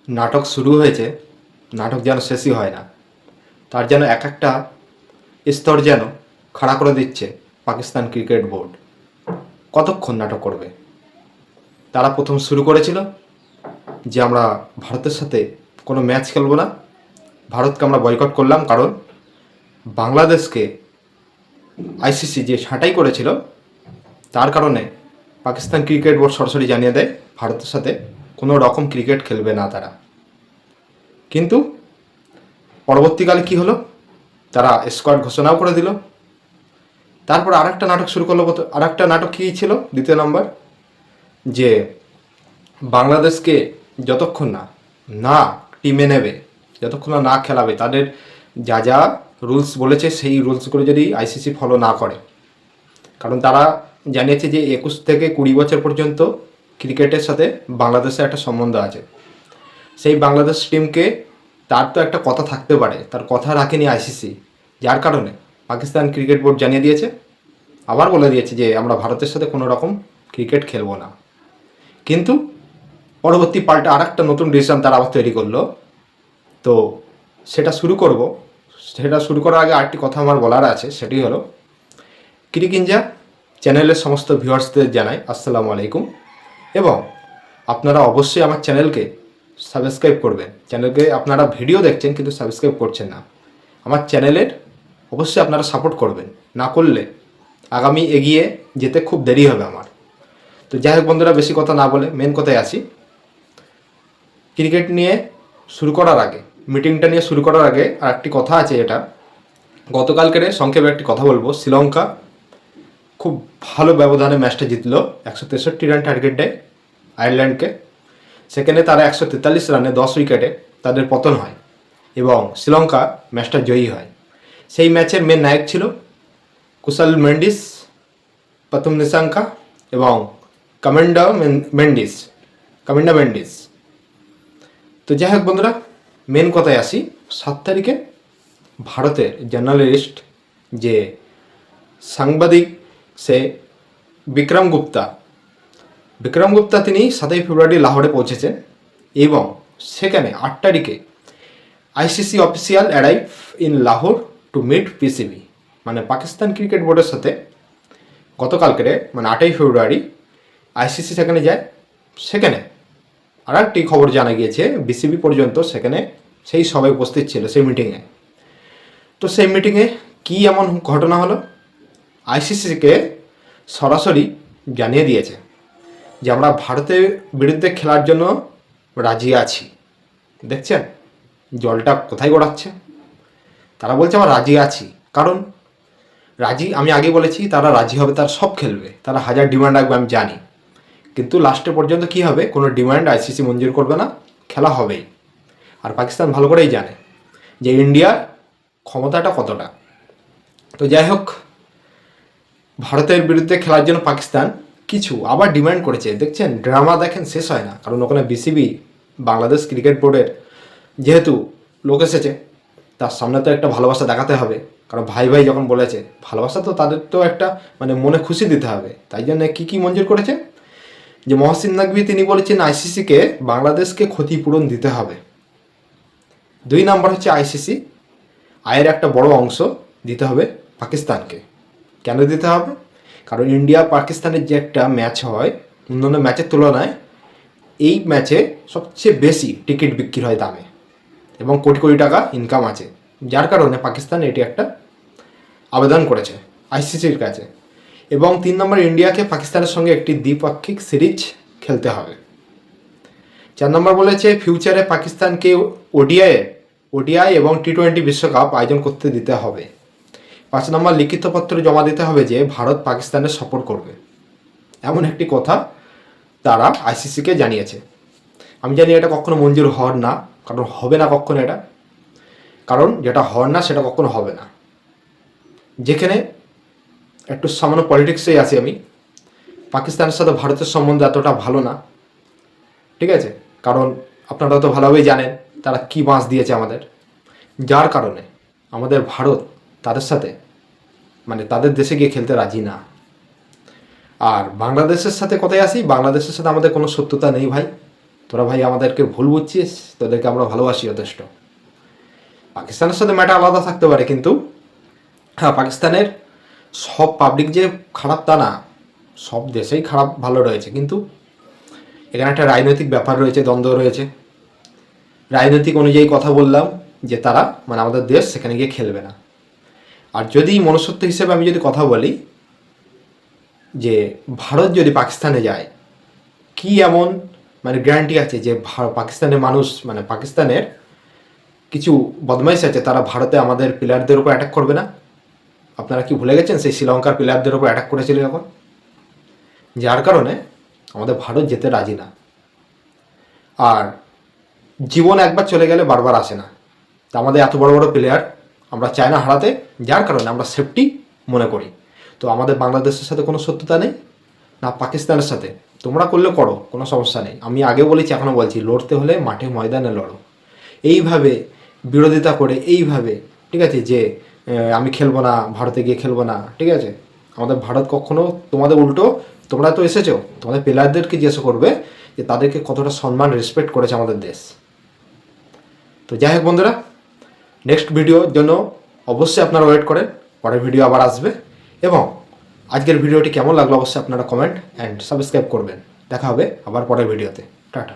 নাটক শুরু হয়েছে, নাটক যেন শেষই হয় না। তার যেন এক একটা স্তর যেন খাড়া করে দিচ্ছে পাকিস্তান ক্রিকেট বোর্ড। কতক্ষণ নাটক করবে? তারা প্রথম শুরু করেছিল যে আমরা ভারতের সাথে কোনো ম্যাচ খেলবো না, ভারতকে আমরা বয়কট করলাম, কারণ বাংলাদেশকে আইসিসি যে ছাঁটাই করেছিল তার কারণে পাকিস্তান ক্রিকেট বোর্ড সরাসরি জানিয়ে দেয় ভারতের সাথে কোনো রকম ক্রিকেট খেলবে না তারা। কিন্তু পরবর্তীকালে কি হলো, তারা স্কোয়াড ঘোষণাও করে দিল। তারপর আরেকটা নাটক শুরু করলো। আরেকটা নাটক কী ছিল দ্বিতীয় নম্বর, যে বাংলাদেশকে যতক্ষণ না না টিমে নেবে, যতক্ষণ না খেলাবে, তাদের যা যা রুলস বলেছে সেই রুলসগুলো যদি আইসিসি ফলো না করে, কারণ তারা জানিয়েছে যে 21 থেকে 20 বছর পর্যন্ত ক্রিকেটের সাথে বাংলাদেশের একটা সম্বন্ধ আছে। সেই বাংলাদেশ টিমকে তার তো একটা কথা থাকতে পারে, তার কথা রাখেনি আইসিসি, যার কারণে পাকিস্তান ক্রিকেট বোর্ড জানিয়ে দিয়েছে, আবার বলে দিয়েছে যে আমরা ভারতের সাথে কোনো রকম ক্রিকেট খেলবো না। কিন্তু পরবর্তী পাল্টা আর একটা নতুন ডিসিশন তারা আবার তৈরি করলো। তো সেটা শুরু করার আগে আরেকটি কথা আমার বলার আছে, সেটি হলো ক্রিকিঞ্জা চ্যানেলের সমস্ত ভিউয়ার্সদের জানাই আসসালামু আলাইকুম, এবং আপনারা অবশ্যই আমার চ্যানেলকে সাবস্ক্রাইব করবেন। চ্যানেলকে আপনারা ভিডিও দেখছেন কিন্তু সাবস্ক্রাইব করছেন না, আমার চ্যানেলের অবশ্যই আপনারা সাপোর্ট করবেন, না করলে আগামী এগিয়ে যেতে খুব দেরি হবে আমার। তো যাই হোক বন্ধুরা, বেশি কথা না বলে মেন কথায় আসি। ক্রিকেট নিয়ে শুরু করার আগে, মিটিংটা নিয়ে শুরু করার আগে আর একটি কথা আছে, এটা গতকালকের সংক্ষেপে একটি কথা বলবো। শ্রীলঙ্কা খুব ভালো ব্যবধানে ম্যাচটা জিতলো, 163 রান টার্গেট দেয় আয়ারল্যান্ডকে। সেখানে তারা 143 রানে 10 উইকেটে তাদের পতন হয় এবং শ্রীলঙ্কা ম্যাচটা জয়ী হয়। সেই ম্যাচের মেন নায়ক ছিল কুশল মেন্ডিস, প্রথম নিশাঙ্কা এবং কামিন্ডা মেন্ডিস। তো যাই হোক বন্ধুরা, মেন কথায় আসি। 7 তারিখে ভারতের জার্নালিস্ট যে সাংবাদিক, সে বিক্রম গুপ্তা তিনি 7ই ফেব্রুয়ারি লাহোরে পৌঁছেছেন এবং সেখানে 8 তারিখে ICC official arrive in Lahore to meet PCB, মানে পাকিস্তান ক্রিকেট বোর্ডের সাথে গতকালকে মানে 8ই ফেব্রুয়ারি আইসিসি সেখানে যায়। সেখানে আর একটি খবর জানা গিয়েছে, বিসিবি পর্যন্ত সেখানে সেই সবাই উপস্থিত ছিল সেই মিটিংয়ে। তো সেই মিটিংয়ে কী এমন ঘটনা হলো, আইসিসিকে সরাসরি জানিয়ে দিয়েছে যে আমরা ভারতের বিরুদ্ধে খেলার জন্য রাজি আছি। দেখছেন জলটা কোথায় গড়াচ্ছে? তারা বলছে আমরা রাজি আছি, কারণ রাজি, আমি আগে বলেছি তারা রাজি হবে, তারা সব খেলবে, তারা 1000 ডিমান্ড রাখবে আমি জানি, কিন্তু লাস্টে পর্যন্ত কি হবে, কোনো ডিমান্ড আইসিসি মঞ্জুর করবে না, খেলা হবেই। আর পাকিস্তান ভালো করেই জানে যে ইন্ডিয়ার ক্ষমতাটা কতটা। তো যাই হোক, ভারতের বিরুদ্ধে খেলার জন্য পাকিস্তান কিছু আবার ডিমান্ড করেছে। দেখছেন ড্রামা, দেখেন শেষ হয় না, কারণ ওখানে বিসিবি বাংলাদেশ ক্রিকেট বোর্ডের যেহেতু লোক এসেছে, তার সামনে তো একটা ভালোবাসা দেখাতে হবে, কারণ ভাই ভাই যখন বলেছে ভালোবাসা, তো তাদের তো একটা মানে মনে খুশি দিতে হবে। তাই জন্য কী মঞ্জুর করেছে, যে মহসিন নাকভি তিনি বলেছেন আইসিসিকে বাংলাদেশকে ক্ষতিপূরণ দিতে হবে। 2 নম্বর হচ্ছে আইসিসি আয়ের একটা বড় অংশ দিতে হবে পাকিস্তানকে। কেন দিতে হবে? কারণ ইন্ডিয়া পাকিস্তানের যে একটা ম্যাচ হয়, অন্যান্য ম্যাচের তুলনায় এই ম্যাচে সবচেয়ে বেশি টিকিট বিক্রি হয় দামে এবং কোটি কোটি টাকা ইনকাম আছে, যার কারণে পাকিস্তান এটি একটা আবেদন করেছে আইসিসির কাছে। এবং 3 নম্বর, ইন্ডিয়াকে পাকিস্তানের সঙ্গে একটি দ্বিপাক্ষিক সিরিজ খেলতে হবে। 4 নম্বর বলেছে ফিউচারে পাকিস্তানকে ওডিআই এবং টি20 বিশ্বকাপ আয়োজন করতে দিতে হবে। 5 নম্বর, লিখিত পত্র জমা দিতে হবে যে ভারত পাকিস্তানের সাপোর্ট করবে, এমন একটি কথা তারা আইসিসিকে জানিয়েছে। আমি জানি এটা কখনো মঞ্জুর হওয়ার না, কারণ হবে না কখনো এটা, কারণ যেটা হওয়ার না সেটা কখনো হবে না। যেখানে একটু সামান্য পলিটিক্সেই আছি আমি, পাকিস্তানের সাথে ভারতের সম্বন্ধ এতটা ভালো না, ঠিক আছে, কারণ আপনারা তো ভালোভাবেই জানেন তারা কী বাঁশ দিয়েছে আমাদের, যার কারণে আমাদের ভারত তাদের সাথে মানে তাদের দেশে গিয়ে খেলতে রাজি না। আর বাংলাদেশের সাথে কোথায় আসি, বাংলাদেশের সাথে আমাদের কোনো শত্রুতা নেই ভাই, তোরা ভাই আমাদেরকে ভুল বুঝছিস, তোদেরকে আমরা ভালোবাসি যথেষ্ট। পাকিস্তানের সাথে ম্যাটার আলাদা থাকতে পারে, কিন্তু হ্যাঁ, পাকিস্তানের সব পাবলিক যে খারাপ তা না, সব দেশেই খারাপ ভালো রয়েছে, কিন্তু এখানে একটা রাজনৈতিক ব্যাপার রয়েছে, দ্বন্দ্ব রয়েছে। রাজনৈতিক অনুযায়ী কথা বললাম যে তারা মানে আমাদের দেশ সেখানে গিয়ে খেলবে না। আর যদি মনুষ্যত্ব হিসেবে আমি যদি কথা বলি যে ভারত যদি পাকিস্তানে যায়, কি এমন মানে গ্যারান্টি আছে যে পাকিস্তানের মানুষ মানে পাকিস্তানের কিছু বদমাইশ আছে তারা ভারতে আমাদের প্লেয়ারদের উপর অ্যাটাক করবে না? আপনারা কি ভুলে গেছেন সেই শ্রীলঙ্কার প্লেয়ারদের উপর অ্যাটাক করেছিল যখন? যার কারণে আমাদের ভারত যেতে রাজি না। আর জীবন একবার চলে গেলে বারবার আসে না। তা আমাদের এত বড় বড় প্লেয়ার আমরা চাই না হারাতে, যার কারণে আমরা সেফটি মনে করি। তো আমাদের বাংলাদেশের সাথে কোনো শত্রুতা নেই, না পাকিস্তানের সাথে। তোমরা করলে করো, কোনো সমস্যা নেই। আমি আগে বলেছি, এখনও বলছি, লড়তে হলে মাঠে ময়দানে লড়ো। এইভাবে বিরোধিতা করে, এইভাবে ঠিক আছে যে আমি খেলবো না, ভারতে গিয়ে খেলবো না, ঠিক আছে, আমাদের ভারত কখনো তোমাদের উল্টো, তোমরা তো এসেছো, তোমাদের প্লেয়ারদেরকে জিজ্ঞাসা করবে যে তাদেরকে কতটা সম্মান রেসপেক্ট করেছে আমাদের দেশ। তো যাই হোক বন্ধুরা, নেক্সট ভিডিওর জন্য অবশ্যই আপনারা ওয়েট করেন, পরের ভিডিও আবার আসবে। এবং আজকের ভিডিওটি কেমন লাগলো অবশ্যই আপনারা কমেন্ট অ্যান্ড সাবস্ক্রাইব করবেন। দেখা হবে আবার পরের ভিডিওতে। টাটা।